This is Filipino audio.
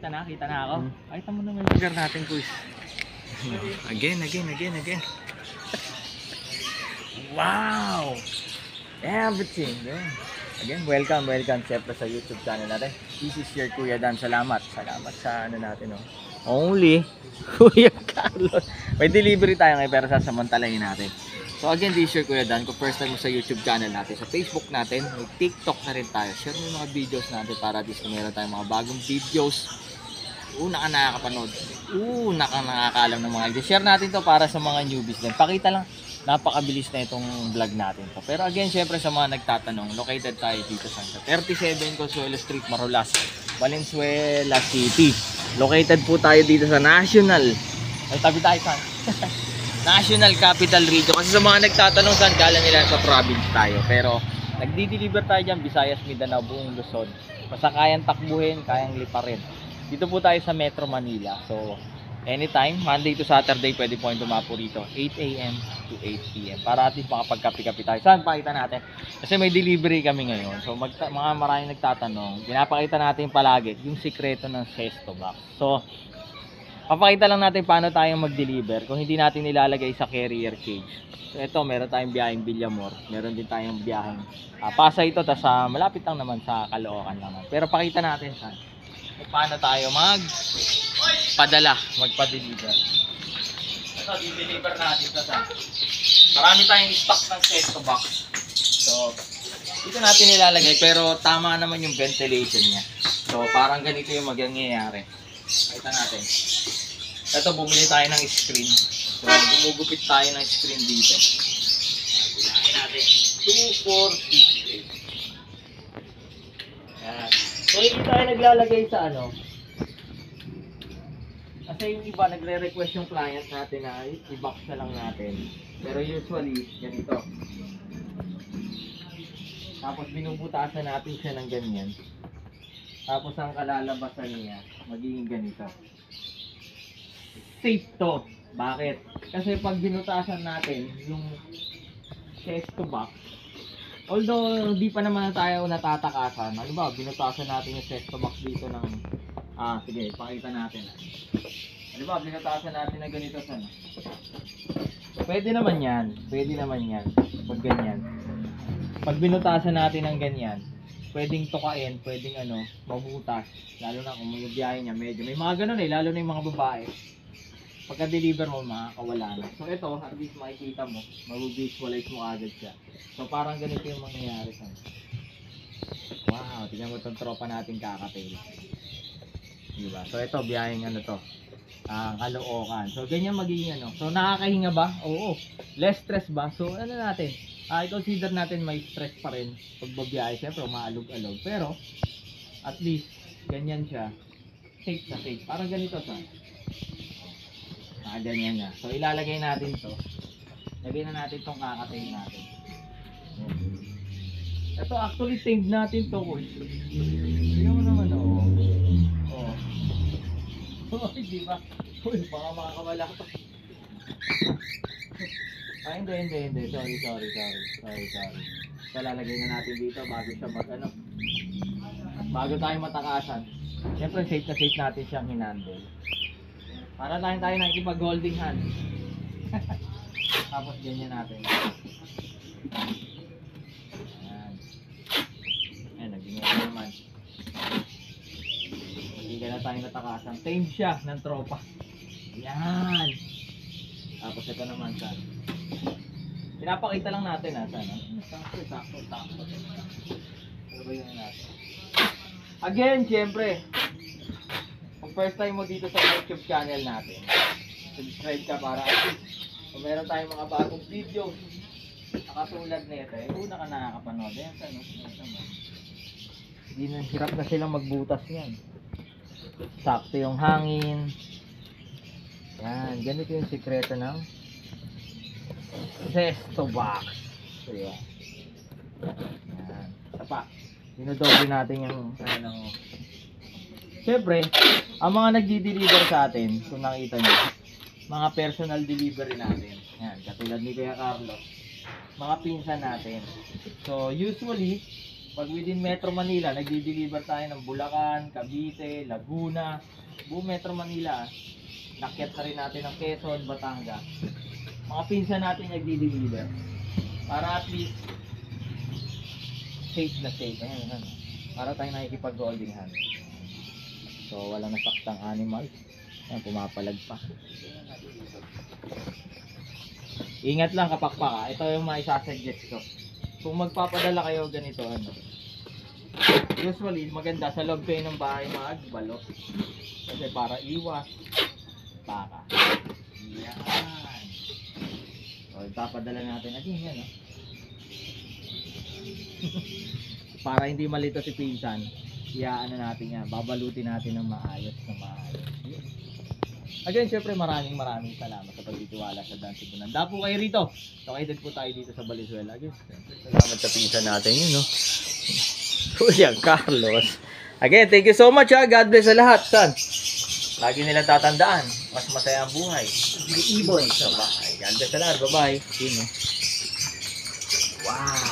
Kita na ako. Pakita mo naman yung lugar natin, Kuis. Again. Wow! Everything. Again, welcome siyempre sa YouTube channel natin. This is your Kuya Dan. Salamat sa ano natin, oh. Only Kuya Carlos. May delivery tayo ngayon pero sasamantalahin natin. So again, this is your Kuya Dan. Kung first time mo sa YouTube channel natin, sa Facebook natin, may TikTok na rin tayo. Share mo yung mga videos natin para at least kung meron tayong mga bagong videos. Una ka nakakapanood. Una ka nakakaalam ng mga ideas. Share natin to para sa mga newbies din. Pakita lang, napakabilis na itong vlog natin to. Pero again, syempre sa mga nagtatanong, located tayo dito sa 37 Consuelo Street, Marulas, Valenzuela City. Located po tayo dito sa National. Ay, tabi tayo saan? National Capital Region. Kasi sa mga nagtatanong saan, kala nila sa province tayo. Pero nagdi-deliver tayo dyan, Visayas, Mindanao, buong Luzon. Basta kayang takbuhin, kayang liparin. Dito po tayo sa Metro Manila. So, anytime, Monday to Saturday, pwede po yung dumapo rito. 8 AM to 8 PM. Para at least makapagkapi-kapi tayo. Saan? Pakita natin. Kasi may delivery kami ngayon. So, mga maraming nagtatanong. Pinapakita natin palagi yung sikreto ng Zesto Box. So, papakita lang natin paano tayo mag-deliver kung hindi natin nilalagay sa carrier cage. So, ito, meron tayong biyaheng Villamor. Meron din tayong biyaheng Pasay ito. Tapos malapit lang naman sa Caloocan naman. Pero pakita natin saan. Paano tayo magpa-deliver. Ito, di-deliver natin ito sa. Marami tayong stock ng Zesto Box. So, dito natin nilalagay pero tama naman yung ventilation niya. So, parang ganito yung mangyayari. Kita natin. Ito, bumili tayo ng screen. So, gumugupit tayo ng screen dito. Bilangin natin. 2, 4, 6, 8. Yan. So, hindi tayo naglalagay sa ano. Kasi yung iba, nagre-request yung client natin na i-box na lang natin. Pero usually, ganito. Tapos binubutasan natin siya ng ganyan. Tapos ang kalalabasan niya, magiging ganito. Safe to. Bakit? Kasi pag binutasan natin yung Zesto Box, although hindi pa naman tayo natatakasan, ano ba, binutasan natin yung Zesto Box dito ng, sige, pakita natin. Ano ba, binutasan natin na ganito sana. Pwede naman yan, pag ganyan. Pag binutasan natin ng ganyan, pwedeng tukain, pwedeng mabutas. Lalo na kung may biyahe niya, medyo. May mga ganun lalo na yung mga babae. Pagka-deliver mo, makakawala na. So ito, at least makikita mo, mag-visualize mo agad siya. So parang ganito yung mangyayari sa. Wow, tingnan mo itong tropa natin kakatail. Diba? So ito, biyaheng to. Caloocan. So ganyan magiging So nakakahinga ba? Oo. Less stress ba? So ano natin? I-consider natin may stress pa rin pag babiyahe. Siyempre, maalog-alog. Pero, at least, ganyan siya. Safe na safe. Parang ganito sa. Ganyan na. So ilalagay natin to. Lagay na natin tong kakatail natin. Ito actually tamed natin to, Kuis. Tingnan mo naman, di ba? Uy, baka makakawala pa. Hindi. Sorry. So lalagay na natin dito bago siya bago tayo matakasan. Siyempre safe na safe natin siyang hinandle. Para tayo nakikipag-holding hand. Tapos ganyan natin. Ayan, naging naman. Hindi ka na tayo natakasan. Tame siya ng tropa. Yan. Tapos ito naman sa. Pinapakita lang natin sana. Sakto. Ano ba yun natin? Again, siyempre. Kung first time mo dito sa YouTube channel natin, subscribe ka para at least kung meron tayong mga bagong video nakatulad nito, una ka nakakapanood. Ayan, hindi na hirap na silang magbutas yan. Sakto yung hangin. Yan, ganito yung sikreto ng Zesto Box. So yan. Sapa. Dinodoble natin yung siyempre, ang mga nagdi-deliver sa atin, kung nakita nyo, mga personal delivery natin. Yan, katulad ni Kuya Carlos. Mga pinsan natin. So, usually, Pag within Metro Manila, nagdi-deliver tayo ng Bulacan, Cavite, Laguna, buong Metro Manila. Nakyat na rin natin ng Quezon, Batangas. Mga pinsan natin nagdi-deliver. Para at least safe na safe. Ayan. Para tayo nakikipag-holding hand. So, walang nasaktang animal. Ayan, pumapalag pa. Ingat lang kapakpak ha. Ito yung mga isasuggest ko. Kung magpapadala kayo ganito, usually maganda sa loob kayo ng bahay magbalot. Kasi para iwas baka. Yan. So, ipapadala natin. Yan, no? Para hindi malito si pinsan, iaano natin yan. Babalutin natin ng maayos na maayos. Again, syempre maraming salamat sa pagtitiwala sa Dan Cebu. Nanda po kayo rito. Located po tayo dito sa Valenzuela. Again, salamat sa pinsan natin yun, no? Kuya Carlos. Again, thank you so much ha. God bless sa lahat, son. Lagi nilang tatandaan. Mas masaya ang buhay. Ibon sa bahay. God bless sa lahat. Bye-bye. See you, no? Wow.